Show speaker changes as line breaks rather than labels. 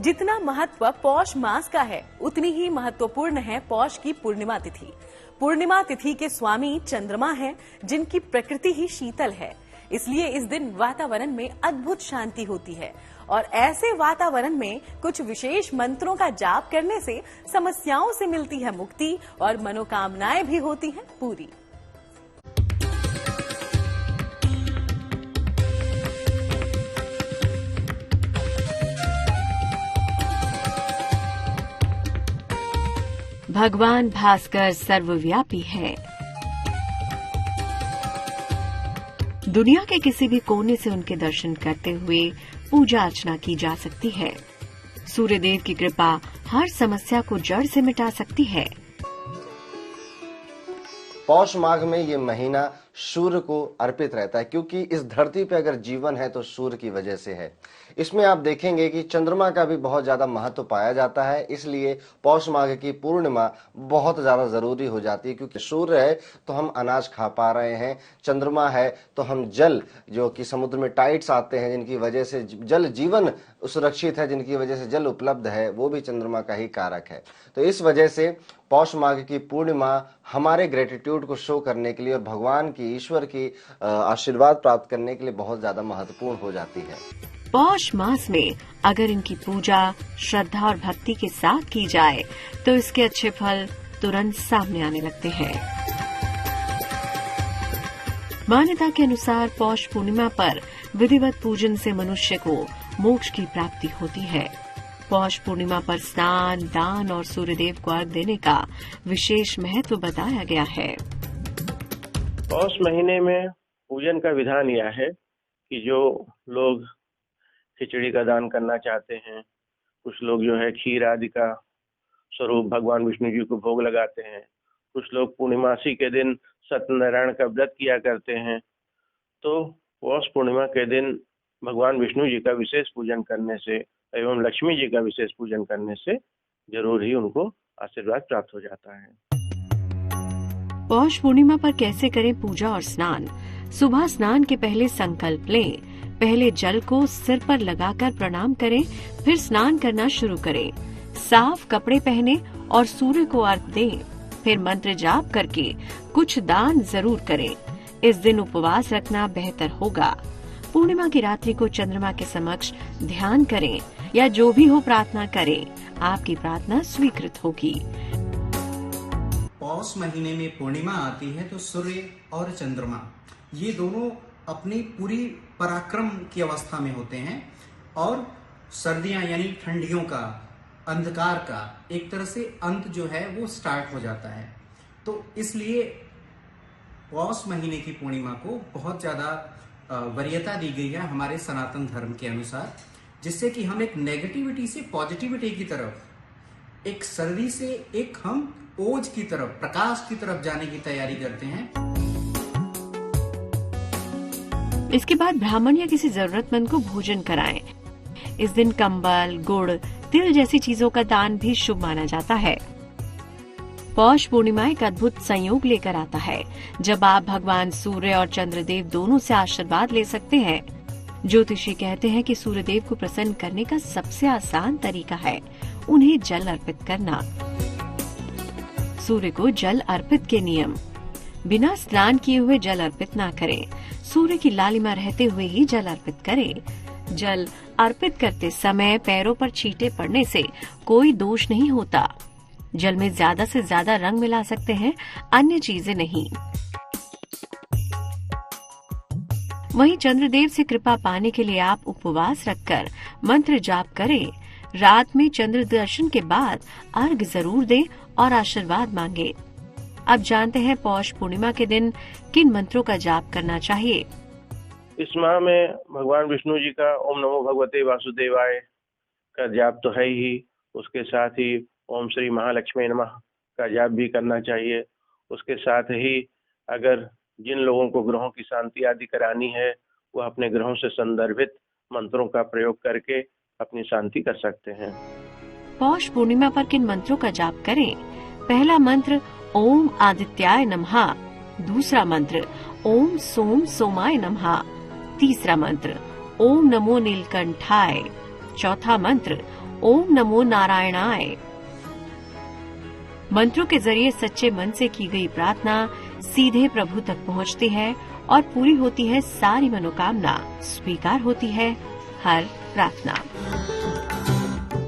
जितना महत्व पौष मास का है उतनी ही महत्वपूर्ण है पौष की पूर्णिमा तिथि। पूर्णिमा तिथि के स्वामी चंद्रमा हैं, जिनकी प्रकृति ही शीतल है। इसलिए इस दिन वातावरण में अद्भुत शांति होती है और ऐसे वातावरण में कुछ विशेष मंत्रों का जाप करने से समस्याओं से मिलती है मुक्ति और मनोकामनाएं भी होती हैं पूरी।
भगवान भास्कर सर्वव्यापी है। दुनिया के किसी भी कोने से उनके दर्शन करते हुए पूजा अर्चना की जा सकती है। सूर्यदेव की कृपा हर समस्या को जड़ से मिटा सकती है।
पौष माघ में ये महीना सूर्य को अर्पित रहता है, क्योंकि इस धरती पे अगर जीवन है तो सूर्य की वजह से है। इसमें आप देखेंगे कि चंद्रमा का भी बहुत ज्यादा महत्व पाया जाता है, इसलिए पौष माघ की पूर्णिमा बहुत ज्यादा जरूरी हो जाती है। क्योंकि सूर्य है तो हम अनाज खा पा रहे हैं, चंद्रमा है तो हम जल, जो कि समुद्र में टाइड्स आते हैं जिनकी वजह से जल जीवन सुरक्षित है, जिनकी वजह से जल उपलब्ध है, वो भी चंद्रमा का ही कारक है। तो इस वजह से पौष माघ की पूर्णिमा हमारे ग्रेटिट्यूड को शो करने के लिए और भगवान की, ईश्वर की आशीर्वाद प्राप्त करने के लिए बहुत ज्यादा महत्वपूर्ण हो जाती है।
पौष मास में अगर इनकी पूजा श्रद्धा और भक्ति के साथ की जाए तो इसके अच्छे फल तुरंत सामने आने लगते हैं। मान्यता के अनुसार पौष पूर्णिमा पर विधिवत पूजन से मनुष्य को मोक्ष की प्राप्ति होती है। पौष पूर्णिमा पर स्नान, दान और सूर्यदेव को अर्घ देने का विशेष महत्व बताया गया है।
पौष महीने में पूजन का विधान यह है कि जो लोग खिचड़ी का दान करना चाहते हैं, कुछ लोग जो है खीर आदि का स्वरूप भगवान विष्णु जी को भोग लगाते हैं, कुछ लोग पूर्णिमासी के दिन सत्यनारायण का व्रत किया करते हैं। तो पौष पूर्णिमा के दिन भगवान विष्णु जी का विशेष पूजन करने से एवं लक्ष्मी जी का विशेष पूजन करने से जरूर ही उनको आशीर्वाद प्राप्त हो जाता है।
पौष पूर्णिमा पर कैसे करें पूजा और स्नान? सुबह स्नान के पहले संकल्प लें। पहले जल को सिर पर लगाकर प्रणाम करें, फिर स्नान करना शुरू करें। साफ कपड़े पहने और सूर्य को अर्घ दें। फिर मंत्र जाप करके कुछ दान जरूर करें। इस दिन उपवास रखना बेहतर होगा। पूर्णिमा की रात्रि को चंद्रमा के समक्ष ध्यान करें या जो भी हो प्रार्थना करें, आपकी प्रार्थना स्वीकृत होगी।
पौष महीने में पूर्णिमा आती है तो सूर्य और चंद्रमा ये दोनों अपनी पूरी पराक्रम की अवस्था में होते हैं और सर्दियां यानी ठंडियों का, अंधकार का एक तरह से अंत जो है वो स्टार्ट हो जाता है। तो इसलिए पौष महीने की पूर्णिमा को बहुत ज्यादा वरीयता दी गई है हमारे सनातन धर्म के अनुसार, जिससे कि हम एक नेगेटिविटी से पॉजिटिविटी की तरफ, एक सर्दी से एक हम ओज की तरफ, प्रकाश की तरफ जाने की तैयारी करते हैं।
इसके बाद ब्राह्मण या किसी जरूरतमंद को भोजन कराएं। इस दिन कंबल, गुड़, तिल जैसी चीजों का दान भी शुभ माना जाता है। पौष पूर्णिमा एक अद्भुत संयोग लेकर आता है, जब आप भगवान सूर्य और चंद्रदेव दोनों से आशीर्वाद ले सकते हैं। ज्योतिषी कहते हैं कि सूर्यदेव को प्रसन्न करने का सबसे आसान तरीका है उन्हें जल अर्पित करना। सूर्य को जल अर्पित के नियम: बिना स्नान किए हुए जल अर्पित ना करें। सूर्य की लालिमा रहते हुए ही जल अर्पित करें। जल अर्पित करते समय पैरों पर छींटे पड़ने से कोई दोष नहीं होता। जल में ज्यादा से ज्यादा रंग मिला सकते हैं, अन्य चीजें नहीं। वहीं चंद्रदेव से कृपा पाने के लिए आप उपवास रखकर मंत्र जाप करें। रात में चंद्र दर्शन के बाद अर्घ जरूर दें और आशीर्वाद मांगे। अब जानते हैं पौष पूर्णिमा के दिन किन मंत्रों का जाप करना चाहिए।
इस माह में भगवान विष्णु जी का ओम नमो भगवते वासुदेवाय का जाप तो है ही, उसके साथ ही ओम श्री महालक्ष्मी नमः का जाप भी करना चाहिए। उसके साथ ही अगर जिन लोगों को ग्रहों की शांति आदि करानी है, वह अपने ग्रहों से संदर्भित मंत्रों का प्रयोग करके अपनी शांति कर सकते हैं।
पौष पूर्णिमा पर किन मंत्रों का जाप करें? पहला मंत्र ओम आदित्याय नमः। दूसरा मंत्र ओम सोम सोमाय नमः। तीसरा मंत्र ओम नमो नीलकंठाय। चौथा मंत्र ओम नमो नारायणाय। मंत्रों के जरिए सच्चे मन से की गई प्रार्थना सीधे प्रभु तक पहुंचती है और पूरी होती है सारी मनोकामना, स्वीकार होती है हर प्रार्थना।